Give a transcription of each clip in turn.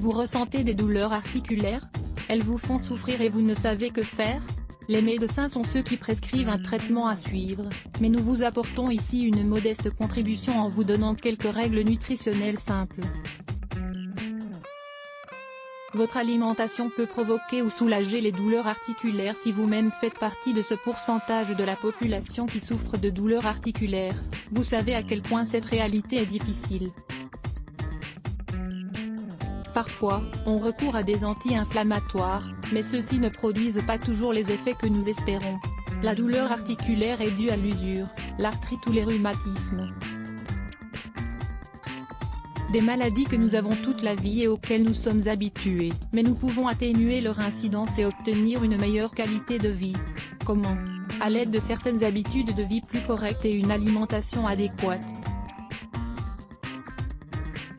Vous ressentez des douleurs articulaires? Elles vous font souffrir et vous ne savez que faire? Les médecins sont ceux qui prescrivent un traitement à suivre, mais nous vous apportons ici une modeste contribution en vous donnant quelques règles nutritionnelles simples. Votre alimentation peut provoquer ou soulager les douleurs articulaires si vous-même faites partie de ce pourcentage de la population qui souffre de douleurs articulaires. Vous savez à quel point cette réalité est difficile. Parfois, on recourt à des anti-inflammatoires, mais ceux-ci ne produisent pas toujours les effets que nous espérons. La douleur articulaire est due à l'usure, l'arthrite ou les rhumatismes. Des maladies que nous avons toute la vie et auxquelles nous sommes habitués, mais nous pouvons atténuer leur incidence et obtenir une meilleure qualité de vie. Comment? À l'aide de certaines habitudes de vie plus correctes et une alimentation adéquate.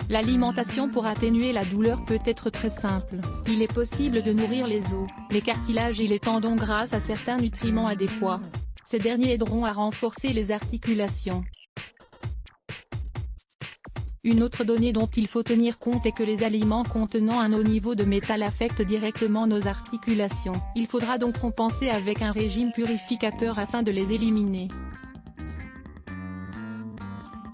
L'alimentation pour atténuer la douleur peut être très simple. Il est possible de nourrir les os, les cartilages et les tendons grâce à certains nutriments adéquats. Ces derniers aideront à renforcer les articulations. Une autre donnée dont il faut tenir compte est que les aliments contenant un haut niveau de métal affectent directement nos articulations. Il faudra donc compenser avec un régime purificateur afin de les éliminer.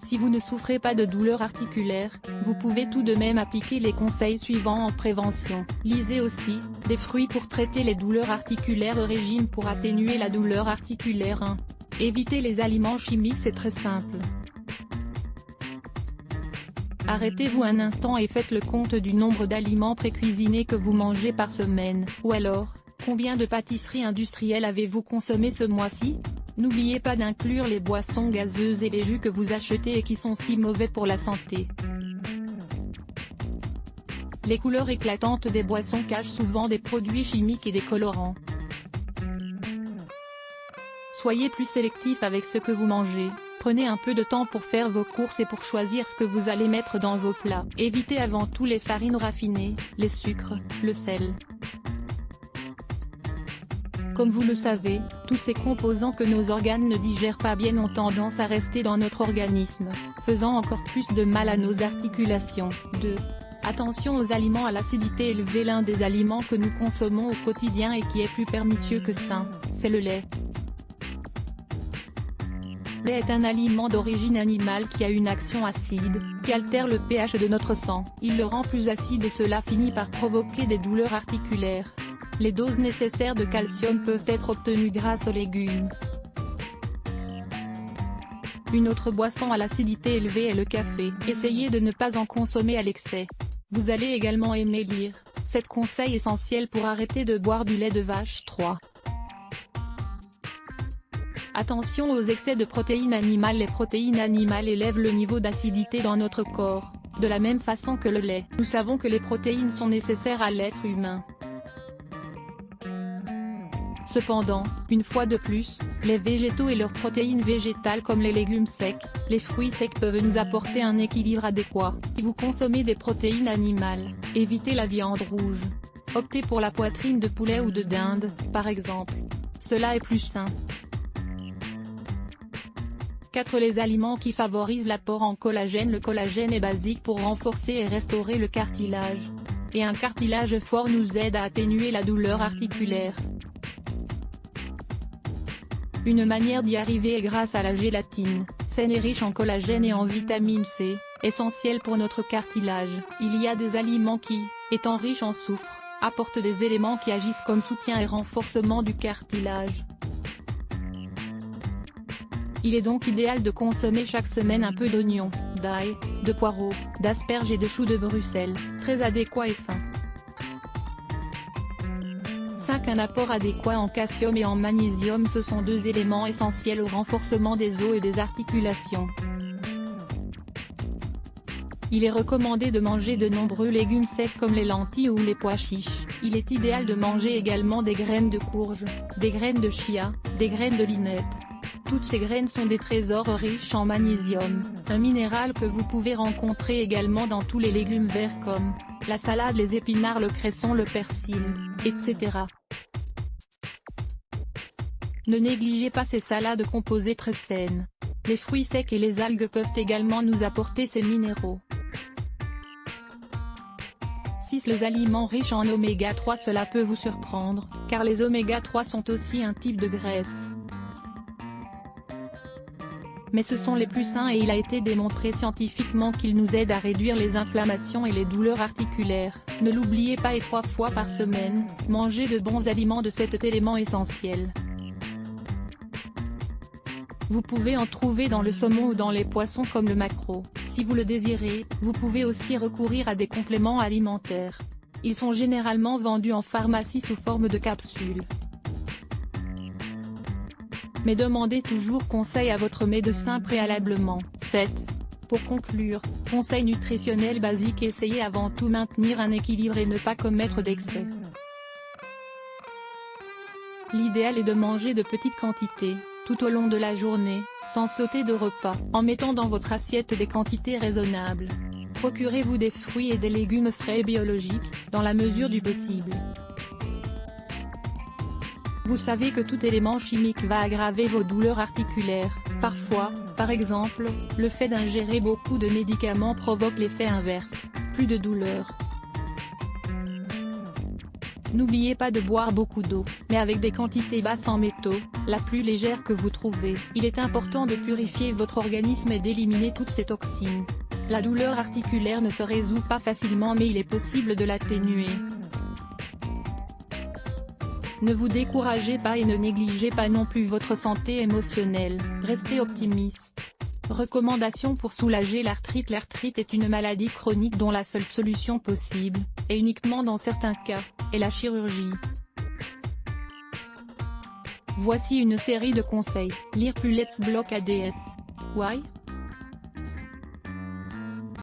Si vous ne souffrez pas de douleurs articulaires, vous pouvez tout de même appliquer les conseils suivants en prévention. Lisez aussi, des fruits pour traiter les douleurs articulaires. Régime pour atténuer la douleur articulaire. 1. Évitez les aliments chimiques. C'est très simple. Arrêtez-vous un instant et faites le compte du nombre d'aliments précuisinés que vous mangez par semaine. Ou alors, combien de pâtisseries industrielles avez-vous consommé ce mois-ci? N'oubliez pas d'inclure les boissons gazeuses et les jus que vous achetez et qui sont si mauvais pour la santé. Les couleurs éclatantes des boissons cachent souvent des produits chimiques et des colorants. Soyez plus sélectif avec ce que vous mangez. Prenez un peu de temps pour faire vos courses et pour choisir ce que vous allez mettre dans vos plats. Évitez avant tout les farines raffinées, les sucres, le sel. Comme vous le savez, tous ces composants que nos organes ne digèrent pas bien ont tendance à rester dans notre organisme, faisant encore plus de mal à nos articulations. 2. Attention aux aliments à l'acidité élevée. L'un des aliments que nous consommons au quotidien et qui est plus pernicieux que sain, c'est le lait. Le lait est un aliment d'origine animale qui a une action acide, qui altère le pH de notre sang. Il le rend plus acide et cela finit par provoquer des douleurs articulaires. Les doses nécessaires de calcium peuvent être obtenues grâce aux légumes. Une autre boisson à l'acidité élevée est le café. Essayez de ne pas en consommer à l'excès. Vous allez également aimer lire. 7 conseils essentiels pour arrêter de boire du lait de vache. 3. Attention aux excès de protéines animales. Les protéines animales élèvent le niveau d'acidité dans notre corps, de la même façon que le lait. Nous savons que les protéines sont nécessaires à l'être humain. Cependant, une fois de plus, les végétaux et leurs protéines végétales comme les légumes secs, les fruits secs peuvent nous apporter un équilibre adéquat. Si vous consommez des protéines animales, évitez la viande rouge. Optez pour la poitrine de poulet ou de dinde, par exemple. Cela est plus sain. 4. Les aliments qui favorisent l'apport en collagène. Le collagène est basique pour renforcer et restaurer le cartilage. Et un cartilage fort nous aide à atténuer la douleur articulaire. Une manière d'y arriver est grâce à la gélatine, saine et riche en collagène et en vitamine C, essentielle pour notre cartilage. Il y a des aliments qui, étant riches en soufre, apportent des éléments qui agissent comme soutien et renforcement du cartilage. Il est donc idéal de consommer chaque semaine un peu d'oignon, d'ail, de poireaux, d'asperges et de choux de Bruxelles, très adéquat et sain. 5. Un apport adéquat en calcium et en magnésium. Ce sont 2 éléments essentiels au renforcement des os et des articulations. Il est recommandé de manger de nombreux légumes secs comme les lentilles ou les pois chiches. Il est idéal de manger également des graines de courge, des graines de chia, des graines de linette. Toutes ces graines sont des trésors riches en magnésium, un minéral que vous pouvez rencontrer également dans tous les légumes verts comme la salade, les épinards, le cresson, le persil, etc. Ne négligez pas ces salades composées très saines. Les fruits secs et les algues peuvent également nous apporter ces minéraux. 6. choisissent les aliments riches en oméga 3. Cela peut vous surprendre, car les oméga 3 sont aussi un type de graisse. Mais ce sont les plus sains et il a été démontré scientifiquement qu'ils nous aident à réduire les inflammations et les douleurs articulaires. Ne l'oubliez pas, et 3 fois par semaine, mangez de bons aliments de cet élément essentiel. Vous pouvez en trouver dans le saumon ou dans les poissons comme le maquereau. Si vous le désirez, vous pouvez aussi recourir à des compléments alimentaires. Ils sont généralement vendus en pharmacie sous forme de capsules. Mais demandez toujours conseil à votre médecin préalablement. 7. Pour conclure, conseil nutritionnel basique: essayez avant tout maintenir un équilibre et ne pas commettre d'excès. L'idéal est de manger de petites quantités, tout au long de la journée, sans sauter de repas, en mettant dans votre assiette des quantités raisonnables. Procurez-vous des fruits et des légumes frais et biologiques, dans la mesure du possible. Vous savez que tout élément chimique va aggraver vos douleurs articulaires. Parfois, par exemple, le fait d'ingérer beaucoup de médicaments provoque l'effet inverse, plus de douleur. N'oubliez pas de boire beaucoup d'eau, mais avec des quantités basses en métaux, la plus légère que vous trouvez. Il est important de purifier votre organisme et d'éliminer toutes ces toxines. La douleur articulaire ne se résout pas facilement, mais il est possible de l'atténuer. Ne vous découragez pas et ne négligez pas non plus votre santé émotionnelle, restez optimiste. Recommandations pour soulager l'arthrite: l'arthrite est une maladie chronique dont la seule solution possible, et uniquement dans certains cas, est la chirurgie. Voici une série de conseils. Lire plus Let's Block ADS. Why?